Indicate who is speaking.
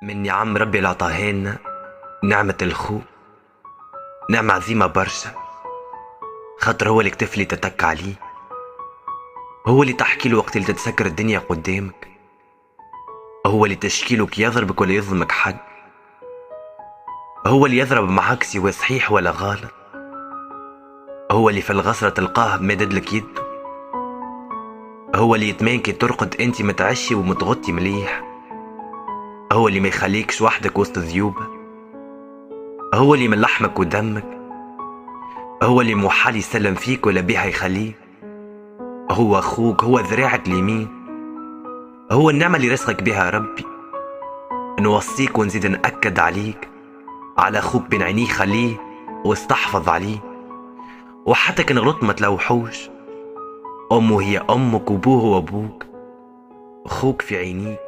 Speaker 1: من نعم ربي اللي عطاهالنا نعمة الخو، نعمة عظيمة برشا. خاطر هو اللي كتف اللي تتك عليه، هو اللي تحكي له وقت اللي تتسكر الدنيا قدامك، هو اللي تشكيله كي يضربك ولا يظلمك حق، هو اللي يضرب معاك سوى صحيح ولا غلط، هو اللي في الغسرة تلقاه مدد لك يده، هو اللي يتمين كي ترقد انت متعشي ومتغطي مليح، هو اللي ما يخليكش وحدك وسط ذيوبه، هو اللي من لحمك ودمك، هو اللي محال يسلم فيك ولا بيها يخليك، هو اخوك، هو ذراعك اليمين، هو النعمة اللي رزقك بها ربي. نوصيك ونزيد نأكد عليك على اخوك بين عينيه خليه واستحفظ عليه، وحتى كان غلط ما تلوحوش، امه هي امك وابوه هو ابوك، اخوك في عينيك